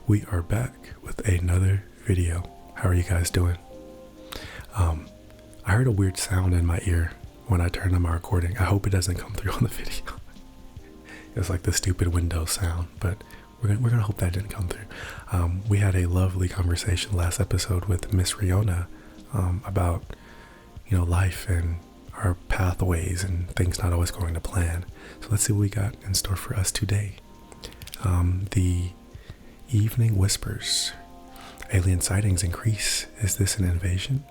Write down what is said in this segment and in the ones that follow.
We are back with another video. How are you guys doing? I heard a weird sound in my ear when I turned on my recording. I hope it doesn't come through on the video. It's like the stupid Windows sound, but we're gonna hope that didn't come through. We had a lovely conversation last episode with Miss Riona about life and our pathways and things not always going to plan. So let's see what we got in store for us today. The evening whispers. Alien sightings increase. Is this an invasion?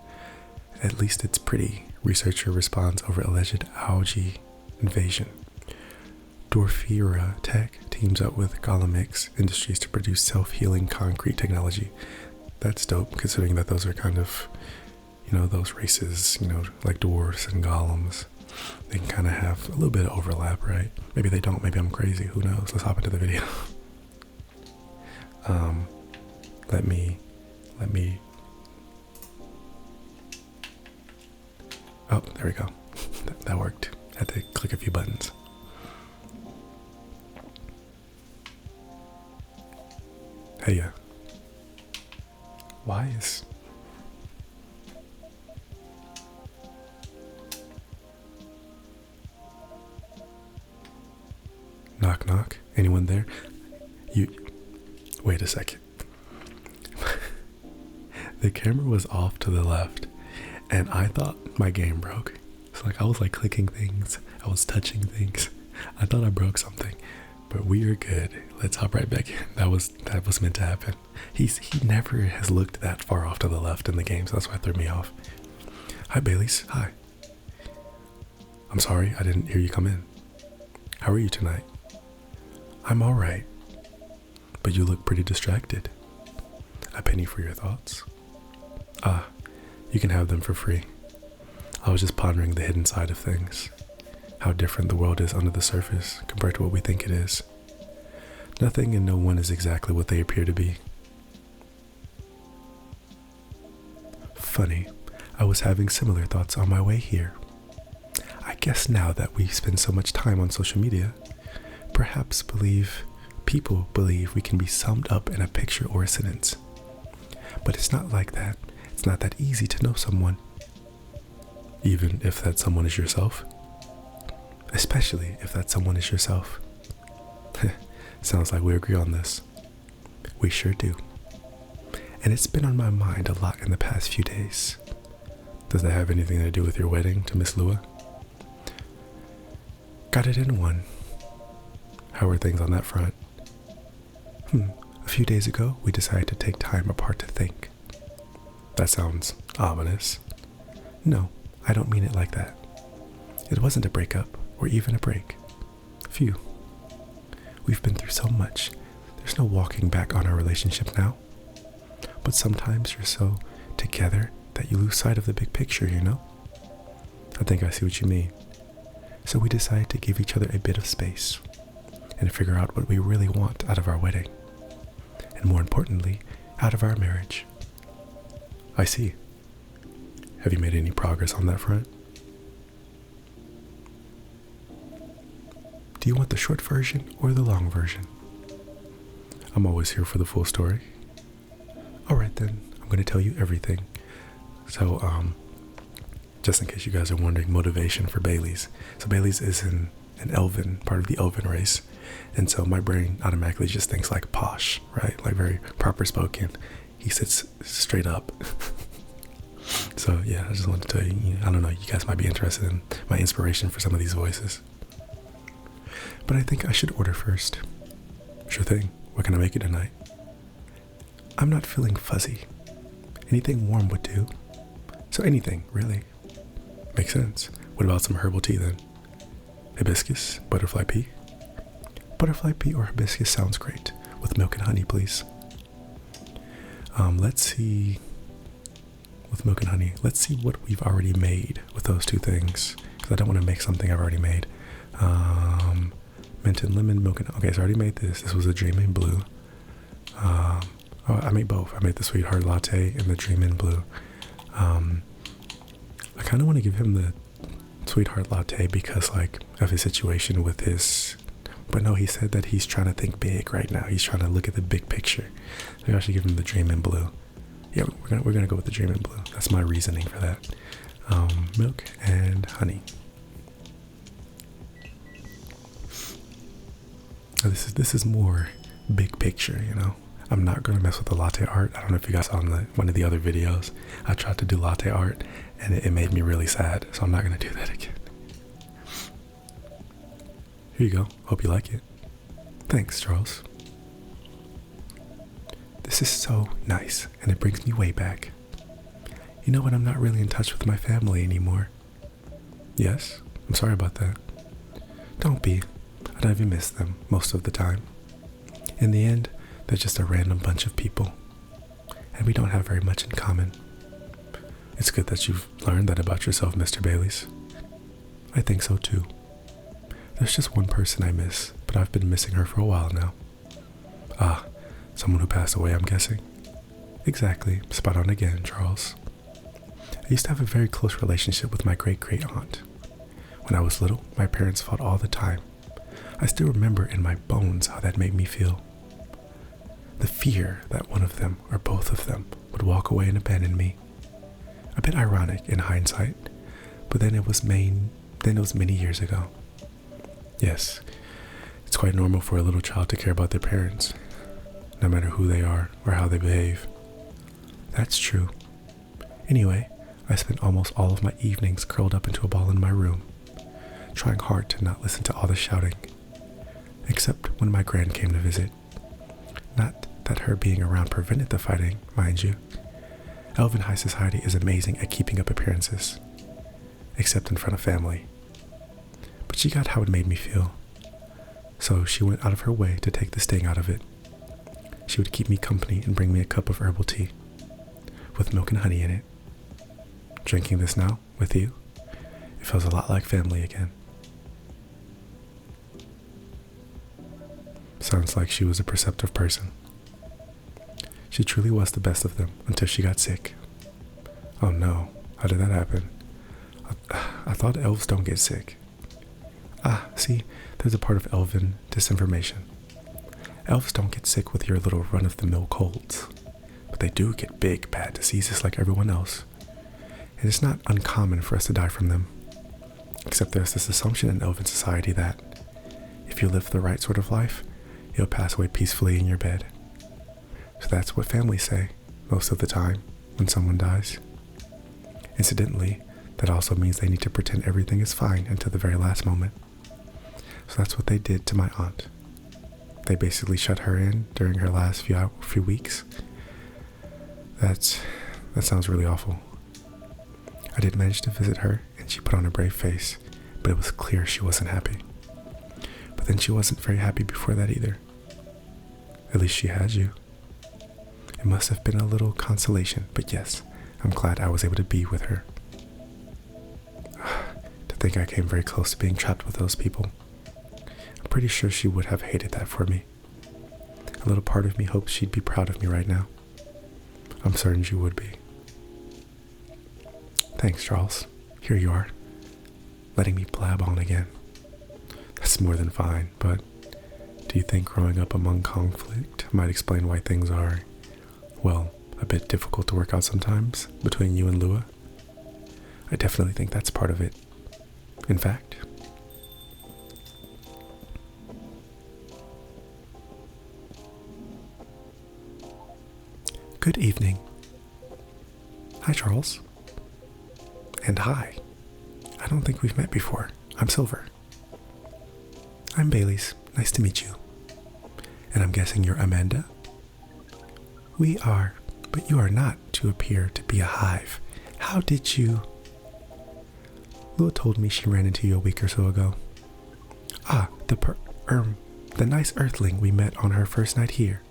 At least it's pretty. Researcher responds over alleged algae invasion. Dorfira Tech teams up with Golemix Industries to produce self-healing concrete technology. That's dope, considering that those are kind of, those races, like dwarves and golems. They can kind of have a little bit of overlap, right? Maybe they don't. Maybe I'm crazy. Who knows? Let's hop into the video. Let me. Oh, there we go. That worked. Had to click a few buttons. Hey, yeah. Why is... Knock, knock. Anyone there? Wait a second. The camera was off to the left, and I thought my game broke. It's like I was clicking things, I was touching things. I thought I broke something, but we are good. Let's hop right back in. That was meant to happen. He never has looked that far off to the left in the game, so that's why it threw me off. Hi, Baileys. Hi. I'm sorry, I didn't hear you come in. How are you tonight? I'm all right, but you look pretty distracted. A penny for your thoughts? You can have them for free. I was just pondering the hidden side of things. How different the world is under the surface compared to what we think it is. Nothing and no one is exactly what they appear to be. Funny, I was having similar thoughts on my way here. I guess now that we spend so much time on social media, perhaps people believe we can be summed up in a picture or a sentence. But it's not like that. It's not that easy to know someone. Even if that someone is yourself. Especially if that someone is yourself. Sounds like we agree on this. We sure do. And it's been on my mind a lot in the past few days. Does that have anything to do with your wedding to Miss Lua? Got it in one. How are things on that front? A few days ago, we decided to take time apart to think. That sounds ominous. No, I don't mean it like that. It wasn't a breakup, or even a break. Phew. We've been through so much. There's no walking back on our relationship now. But sometimes you're so together that you lose sight of the big picture, I think I see what you mean. So we decided to give each other a bit of space and figure out what we really want out of our wedding. And more importantly, out of our marriage. I see. Have you made any progress on that front? Do you want the short version or the long version? I'm always here for the full story. Alright then, I'm going to tell you everything. So, just in case you guys are wondering, motivation for Baileys. So Baileys is an elven, part of the elven race. And so my brain automatically just thinks like posh, right? Like very proper spoken. He sits straight up. So yeah, I just wanted to tell you, I don't know, you guys might be interested in my inspiration for some of these voices. But I think I should order first. Sure thing. What can I make you tonight? I'm not feeling fuzzy. Anything warm would do. So anything, really. Makes sense. What about some herbal tea then? Hibiscus? Butterfly pea? Butterfly pea or hibiscus sounds great. With milk and honey, please. Let's see. With milk and honey. Let's see what we've already made with those two things. Because I don't want to make something I've already made. Mint and lemon, milk and... Okay, so I already made this. This was a Dream in Blue. I made both. I made the Sweetheart Latte and the Dream in Blue. I kind of want to give him the Sweetheart Latte because, of his situation with his But no, he said that he's trying to think big right now. He's trying to look at the big picture. Maybe I should give him the dream in blue. Yeah, we're gonna go with the dream in blue. That's my reasoning for that. Milk and honey. This is more big picture, you know. I'm not gonna mess with the latte art. I don't know if you guys saw in one of the other videos. I tried to do latte art and it made me really sad. So I'm not gonna do that again. Here you go. Hope you like it. Thanks, Charles. This is so nice, and it brings me way back. You know what? I'm not really in touch with my family anymore. Yes, I'm sorry about that. Don't be. I don't even miss them most of the time. In the end, they're just a random bunch of people, and we don't have very much in common. It's good that you've learned that about yourself, Mr. Baileys. I think so too. There's just one person I miss, but I've been missing her for a while now. Ah, someone who passed away, I'm guessing. Exactly, spot on again, Charles. I used to have a very close relationship with my great-great-aunt. When I was little, my parents fought all the time. I still remember in my bones how that made me feel. The fear that one of them, or both of them, would walk away and abandon me. A bit ironic in hindsight, but then it was many years ago. Yes, it's quite normal for a little child to care about their parents, no matter who they are or how they behave. That's true. Anyway, I spent almost all of my evenings curled up into a ball in my room, trying hard to not listen to all the shouting, except when my gran came to visit. Not that her being around prevented the fighting, mind you. Elven high society is amazing at keeping up appearances, except in front of family. But she got how it made me feel, so she went out of her way to take the sting out of it. She would keep me company and bring me a cup of herbal tea, with milk and honey in it. Drinking this now, with you, it feels a lot like family again. Sounds like she was a perceptive person. She truly was the best of them until she got sick. Oh no, how did that happen? I thought elves don't get sick. See, there's a part of elven disinformation. Elves don't get sick with your little run-of-the-mill colds, but they do get big, bad diseases like everyone else. And it's not uncommon for us to die from them. Except there's this assumption in elven society that if you live the right sort of life, you'll pass away peacefully in your bed. So that's what families say most of the time when someone dies. Incidentally, that also means they need to pretend everything is fine until the very last moment. So that's what they did to my aunt. They basically shut her in during her last few weeks. That sounds really awful. I did manage to visit her, and she put on a brave face, but it was clear she wasn't happy. But then she wasn't very happy before that either. At least she had you. It must have been a little consolation, but yes, I'm glad I was able to be with her. To think I came very close to being trapped with those people. I'm pretty sure she would have hated that for me. A little part of me hopes she'd be proud of me right now. I'm certain she would be. Thanks, Charles. Here you are, letting me blab on again. That's more than fine, but do you think growing up among conflict might explain why things are, well, a bit difficult to work out sometimes between you and Lua? I definitely think that's part of it. In fact, good evening. Hi, Charles. And hi. I don't think we've met before. I'm Silver. I'm Baileys. Nice to meet you. And I'm guessing you're Amanda? We are, but you are not to appear to be a hive. How did you... Lua told me she ran into you a week or so ago. The nice earthling we met on her first night here.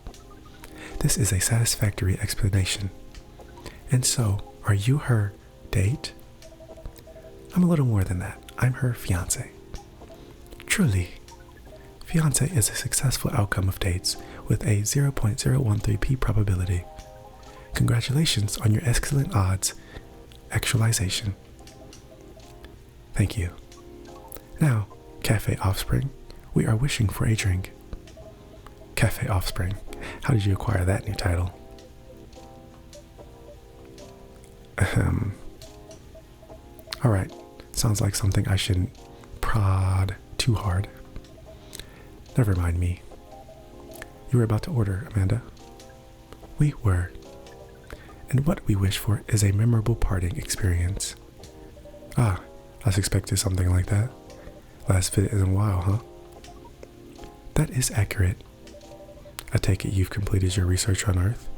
This is a satisfactory explanation. And so, are you her date? I'm a little more than that. I'm her fiancé. Truly. Fiancé is a successful outcome of dates with a 0.013p probability. Congratulations on your excellent odds actualization. Thank you. Now, Cafe Offspring, we are wishing for a drink. Cafe Offspring. How did you acquire that new title? Ahem. Alright, sounds like something I shouldn't prod too hard. Never mind me. You were about to order, Amanda. We were. And what we wish for is a memorable parting experience. Ah, I suspected something like that. Last visit in a while, huh? That is accurate. I take it you've completed your research on Earth?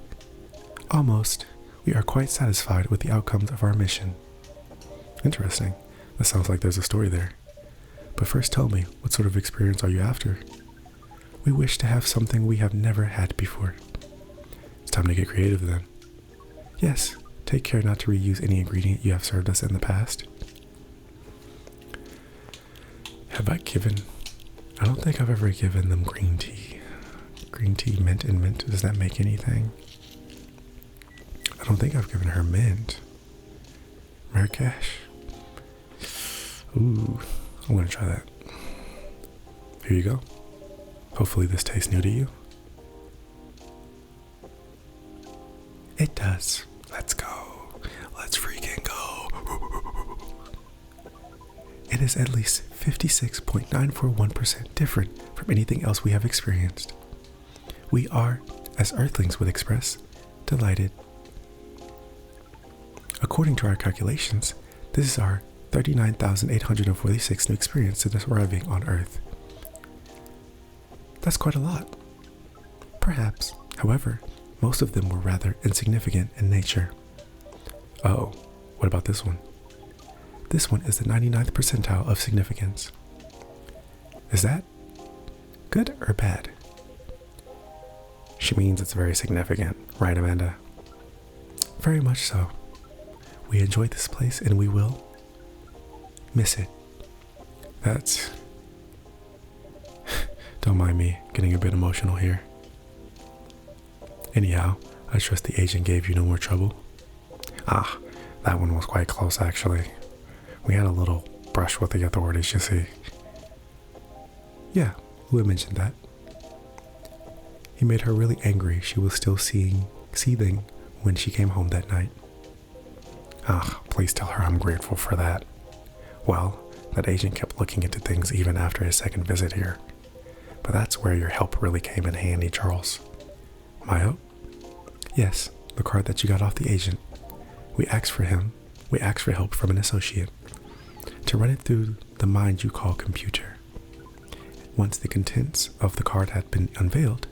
Almost. We are quite satisfied with the outcomes of our mission. Interesting. That sounds like there's a story there. But first tell me, what sort of experience are you after? We wish to have something we have never had before. It's time to get creative then. Yes, take care not to reuse any ingredient you have served us in the past. Have I given... I don't think I've ever given them green tea. Green tea, mint and mint, does that make anything? I don't think I've given her mint. Marrakesh. Ooh, I'm gonna try that. Here you go. Hopefully this tastes new to you. It does. Let's go. Let's freaking go. It is at least 56.941% different from anything else we have experienced. We are, as Earthlings would express, delighted. According to our calculations, this is our 39,846th new experience since arriving on Earth. That's quite a lot. Perhaps, however, most of them were rather insignificant in nature. Oh, what about this one? This one is the 99th percentile of significance. Is that good or bad? She means it's very significant, right, Amanda? Very much so. We enjoyed this place and we will miss it. That's... Don't mind me getting a bit emotional here. Anyhow, I trust the agent gave you no more trouble. Ah, that one was quite close actually. We had a little brush with the authorities, you see. Yeah, who had mentioned that? He made her really angry. She was still seething when she came home that night. Ah, please tell her I'm grateful for that. Well, that agent kept looking into things even after his second visit here. But that's where your help really came in handy, Charles. My help? Yes, the card that you got off the agent. We asked for help from an associate to run it through the mind you call computer. Once the contents of the card had been unveiled,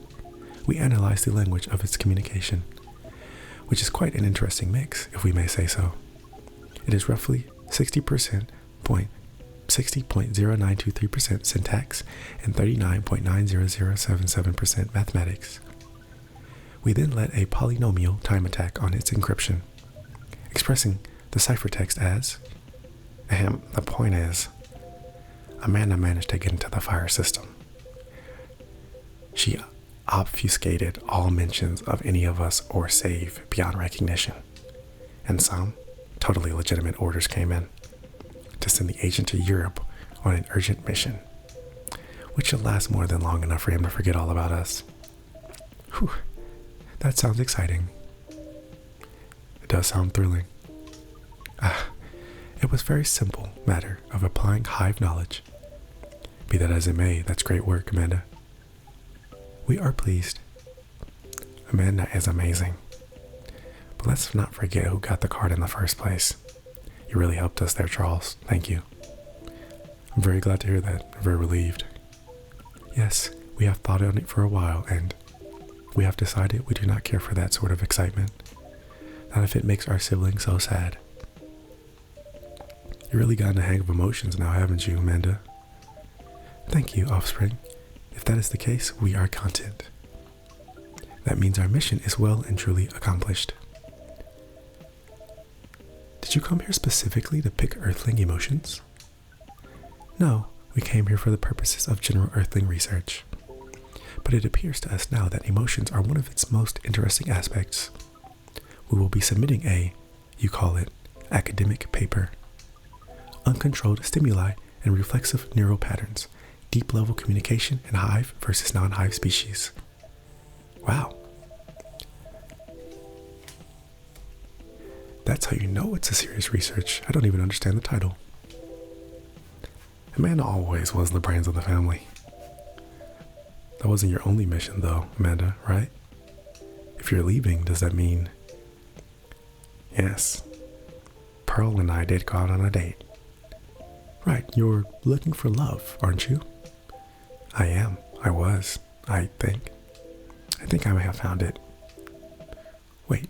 we analyzed the language of its communication, which is quite an interesting mix, if we may say so. It is roughly 60.0923% syntax and 39.90077% mathematics. We then led a polynomial time attack on its encryption, expressing the ciphertext as, the point is, Amanda managed to get into the fire system. She obfuscated all mentions of any of us or save beyond recognition, and some totally legitimate orders came in to send the agent to Europe on an urgent mission, which should last more than long enough for him to forget all about us. Whew, that sounds exciting. It does sound thrilling. It was a very simple matter of applying hive knowledge. Be that as it may, that's great work, Amanda. We are pleased. Amanda is amazing. But let's not forget who got the card in the first place. You really helped us there, Charles. Thank you. I'm very glad to hear that. I'm very relieved. Yes, we have thought on it for a while, and we have decided we do not care for that sort of excitement. Not if it makes our siblings so sad. You really gotten the hang of emotions now, haven't you, Amanda? Thank you, Offspring. If that is the case, we are content. That means our mission is well and truly accomplished. Did you come here specifically to pick Earthling emotions? No, we came here for the purposes of general Earthling research. But it appears to us now that emotions are one of its most interesting aspects. We will be submitting you call it, academic paper. Uncontrolled stimuli and reflexive neural patterns deep level communication in hive versus non-hive species. Wow. That's how you know it's a serious research. I don't even understand the title. Amanda always was the brains of the family. That wasn't your only mission though, Amanda, right? If you're leaving, does that mean... Yes. Pearl and I did go out on a date. Right, you're looking for love, aren't you? I am. I was. I think. I think I may have found it. Wait.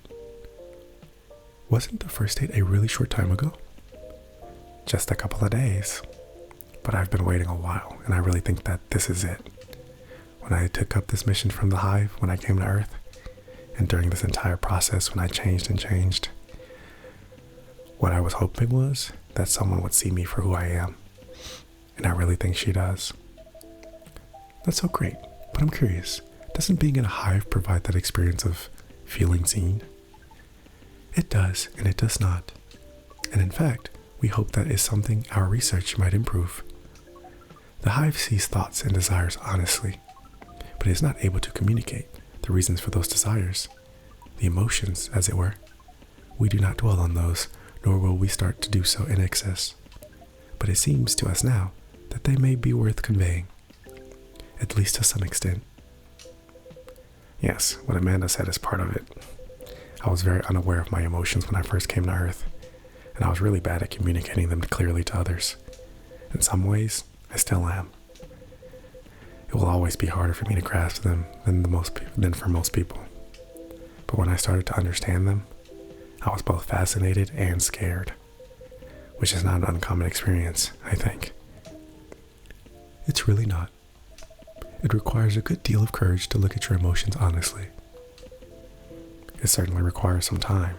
Wasn't the first date a really short time ago? Just a couple of days. But I've been waiting a while, and I really think that this is it. When I took up this mission from the hive, when I came to Earth, and during this entire process when I changed and changed, what I was hoping was that someone would see me for who I am. And I really think she does. That's so great, but I'm curious, doesn't being in a hive provide that experience of feeling seen? It does, and it does not. And in fact, we hope that is something our research might improve. The hive sees thoughts and desires honestly, but is not able to communicate the reasons for those desires, the emotions, as it were. We do not dwell on those, nor will we start to do so in excess. But it seems to us now that they may be worth conveying, at least to some extent. Yes, what Amanda said is part of it. I was very unaware of my emotions when I first came to Earth, and I was really bad at communicating them clearly to others. In some ways, I still am. It will always be harder for me to grasp them than for most people. But when I started to understand them, I was both fascinated and scared, which is not an uncommon experience, I think. It's really not. It requires a good deal of courage to look at your emotions honestly. It certainly requires some time,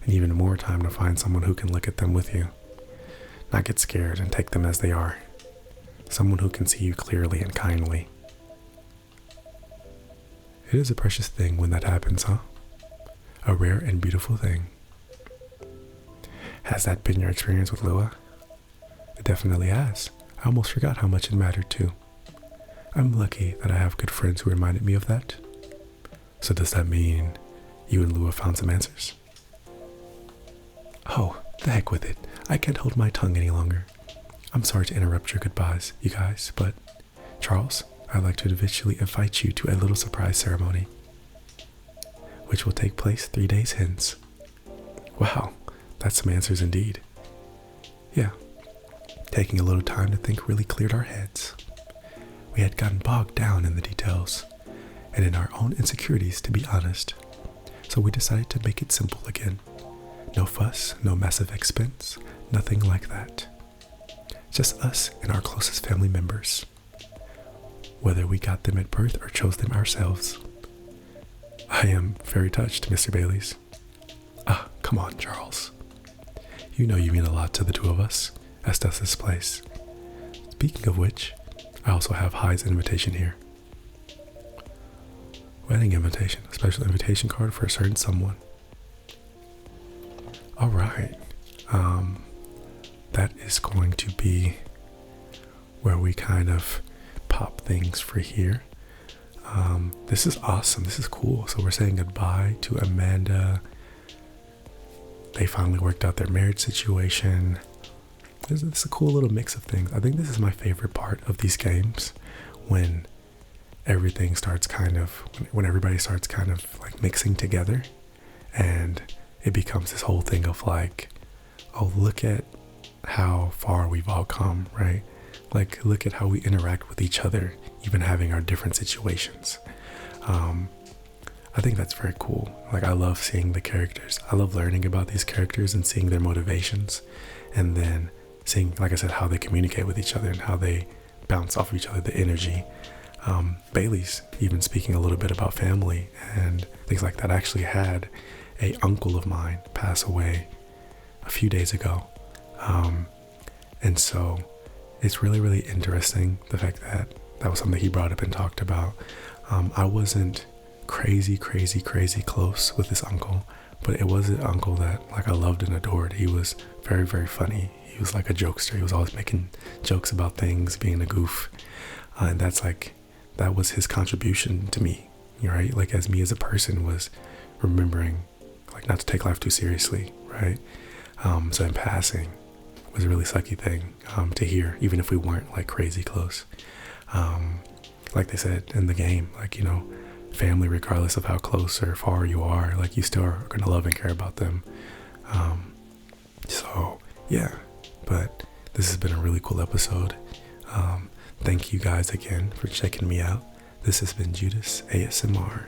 and even more time to find someone who can look at them with you, not get scared and take them as they are. Someone who can see you clearly and kindly. It is a precious thing when that happens, huh? A rare and beautiful thing. Has that been your experience with Lua? It definitely has. I almost forgot how much it mattered too. I'm lucky that I have good friends who reminded me of that. So does that mean you and Lua found some answers? Oh, the heck with it. I can't hold my tongue any longer. I'm sorry to interrupt your goodbyes, you guys, but Charles, I'd like to officially invite you to a little surprise ceremony, which will take place 3 days hence. Wow, that's some answers indeed. Yeah, taking a little time to think really cleared our heads. We had gotten bogged down in the details, and in our own insecurities, to be honest. So we decided to make it simple again. No fuss, no massive expense, nothing like that. Just us and our closest family members. Whether we got them at birth or chose them ourselves. I am very touched, Mr. Bayliss. Ah, come on, Charles. You know you mean a lot to the two of us, as does this place. Speaking of which, I also have Hyde's invitation here. Wedding invitation, a special invitation card for a certain someone. All right. That is going to be where we kind of pop things for here. This is awesome. This is cool. So we're saying goodbye to Amanda. They finally worked out their marriage situation. This is a cool little mix of things. I think this is my favorite part of these games, when everything starts when everybody starts kind of like mixing together, and it becomes this whole thing of like, oh, look at how far we've all come, right? Like, look at how we interact with each other, even having our different situations. I think that's very cool. Like, I love seeing the characters. I love learning about these characters and seeing their motivations, and then seeing, like I said, how they communicate with each other and how they bounce off of each other, the energy. Bayliss even speaking a little bit about family and things like that. I actually had a uncle of mine pass away a few days ago. And so it's really, really interesting, the fact that that was something he brought up and talked about. I wasn't crazy close with this uncle, but it was an uncle that like I loved and adored. He was very, very funny. He was like a jokester. He was always making jokes about things, being a goof. And that was his contribution to me, right? Like as me as a person was remembering like not to take life too seriously, right? So in passing was a really sucky thing to hear, even if we weren't like crazy close. Like they said in the game, like, you know, family, regardless of how close or far you are, like you still are gonna love and care about them. So yeah, but this has been a really cool episode. Thank you guys again for checking me out. This has been Judas ASMR.